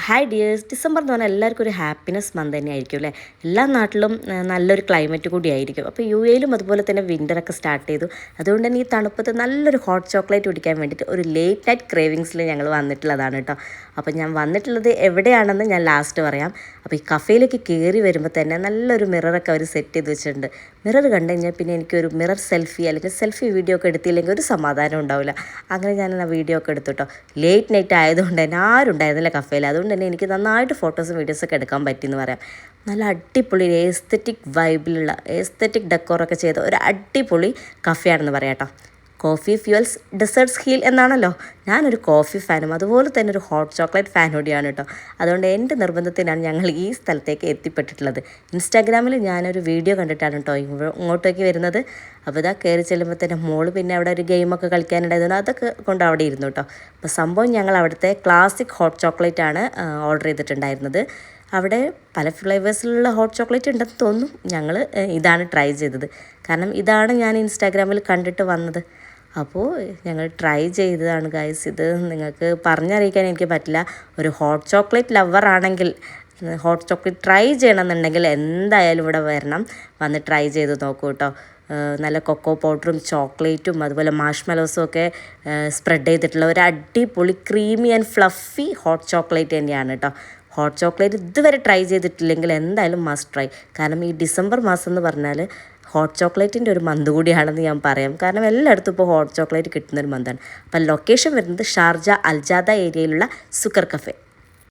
Hi dears, December എന്ന് പറഞ്ഞാൽ എല്ലാവർക്കും ഒരു ഹാപ്പിനെസ് മന്ത് തന്നെ ആയിരിക്കും അല്ലേ. എല്ലാ നാട്ടിലും നല്ലൊരു ക്ലൈമറ്റ് കൂടി ആയിരിക്കും. അപ്പോൾ യു എയിലും അതുപോലെ തന്നെ വിൻ്ററൊക്കെ സ്റ്റാർട്ട് ചെയ്തു. അതുകൊണ്ട് തന്നെ ഈ തണുപ്പത്ത് നല്ലൊരു ഹോട്ട് ചോക്ലേറ്റ് കുടിക്കാൻ വേണ്ടിയിട്ട് ഒരു ലേറ്റ് നൈറ്റ് ക്രേവിങ്സിൽ ഞങ്ങൾ വന്നിട്ടുള്ളതാണ് കേട്ടോ. അപ്പോൾ ഞാൻ വന്നിട്ടുള്ളത് എവിടെയാണെന്ന് ഞാൻ ലാസ്റ്റ് പറയാം. അപ്പോൾ ഈ കഫേയിലേക്ക് കയറി വരുമ്പോൾ തന്നെ നല്ലൊരു മിററൊക്കെ അവർ സെറ്റ് ചെയ്ത് വെച്ചിട്ടുണ്ട്. മിറർ കണ്ടു കഴിഞ്ഞാൽ പിന്നെ എനിക്കൊരു മിറർ സെൽഫി അല്ലെങ്കിൽ സെൽഫി വീഡിയോ ഒക്കെ എടുത്തില്ലെങ്കിൽ ഒരു സമാധാനം ഉണ്ടാവില്ല. അങ്ങനെ ഞാൻ ആ വീഡിയോ ഒക്കെ എടുത്തു കേട്ടോ. ലേറ്റ് നൈറ്റ് ആയതുകൊണ്ട് തന്നെ ആരും ഉണ്ടായിരുന്നില്ല കഫേയിൽ. അതുകൊണ്ട് തന്നെ എനിക്ക് നന്നായിട്ട് ഫോട്ടോസും വീഡിയോസൊക്കെ എടുക്കാൻ പറ്റിയെന്ന് പറയാം. നല്ല അടിപൊളി എസ്തെറ്റിക് വൈബിലുള്ള എസ്തെറ്റിക് ഡെക്കോറൊക്കെ ചെയ്ത ഒരു അടിപൊളി കഫേയാണെന്ന് പറയാം കേട്ടോ. കോഫി ഫ്യൂവൽസ് ഡെസേർട്ട്സ് ഹീൽ എന്നാണല്ലോ. ഞാനൊരു കോഫി ഫാനും അതുപോലെ തന്നെ ഒരു ഹോട്ട് ചോക്ലേറ്റ് ഫാൻ കൂടിയാണ് കേട്ടോ. അതുകൊണ്ട് എൻ്റെ നിർബന്ധത്തിനാണ് ഞങ്ങൾ ഈ സ്ഥലത്തേക്ക് എത്തിപ്പെട്ടിട്ടുള്ളത്. ഇൻസ്റ്റാഗ്രാമിൽ ഞാനൊരു വീഡിയോ കണ്ടിട്ടാണ് കേട്ടോ ഇങ്ങോട്ടേക്ക് വരുന്നത്. അപ്പോൾ ഇതാ കയറി ചെല്ലുമ്പോൾ തന്നെ മോള് പിന്നെ അവിടെ ഒരു ഗെയിമൊക്കെ കളിക്കാനുണ്ടായിരുന്നു. അതൊക്കെ കൊണ്ട് അവിടെ ഇരുന്നു കേട്ടോ. അപ്പോൾ സംഭവം ഞങ്ങൾ അവിടുത്തെ ക്ലാസിക് ഹോട്ട് ചോക്ലേറ്റ് ആണ് ഓർഡർ ചെയ്തിട്ടുണ്ടായിരുന്നത്. അവിടെ പല ഫ്ലേവേഴ്സിലുള്ള ഹോട്ട് ചോക്ലേറ്റ് ഉണ്ടെന്ന് തോന്നുന്നു. ഞങ്ങൾ ഇതാണ് ട്രൈ ചെയ്തത്. കാരണം ഇതാണ് ഞാൻ ഇൻസ്റ്റാഗ്രാമിൽ കണ്ടിട്ട് വന്നത്. അപ്പോൾ ഞങ്ങൾ ട്രൈ ചെയ്തതാണ് ഗൈസ്. ഇത് നിങ്ങൾക്ക് പറഞ്ഞറിയിക്കാൻ എനിക്ക് പറ്റില്ല. ഒരു ഹോട്ട് ചോക്ലേറ്റ് ലവർ ആണെങ്കിൽ, ഹോട്ട് ചോക്ലേറ്റ് ട്രൈ ചെയ്യണമെന്നുണ്ടെങ്കിൽ എന്തായാലും ഇവിടെ വരണം, വന്ന് ട്രൈ ചെയ്ത് നോക്കൂ കേട്ടോ. നല്ല കൊക്കോ പൗഡറും ചോക്ലേറ്റും അതുപോലെ മാഷ്മെലോസും ഒക്കെ സ്പ്രെഡ് ചെയ്തിട്ടുള്ള ഒരു അടിപൊളി creamy and fluffy hot chocolate തന്നെയാണ് കേട്ടോ. ഹോട്ട് ചോക്ലേറ്റ് ഇതുവരെ ട്രൈ ചെയ്തിട്ടില്ലെങ്കിൽ എന്തായാലും മസ്റ്റ് ട്രൈ. കാരണം ഈ ഡിസംബർ മാസം എന്ന് പറഞ്ഞാൽ ഹോട്ട് ചോക്ലേറ്റിൻ്റെ ഒരു മന്ത് കൂടിയാണെന്ന് ഞാൻ പറയാം. കാരണം എല്ലായിടത്തും ഇപ്പോൾ ഹോട്ട് ചോക്ലേറ്റ് കിട്ടുന്നൊരു മന്താണ്. അപ്പം ലൊക്കേഷൻ വരുന്നത് ഷാർജ അൽജാദ ഏരിയയിലുള്ള സുക്കർ കഫേ.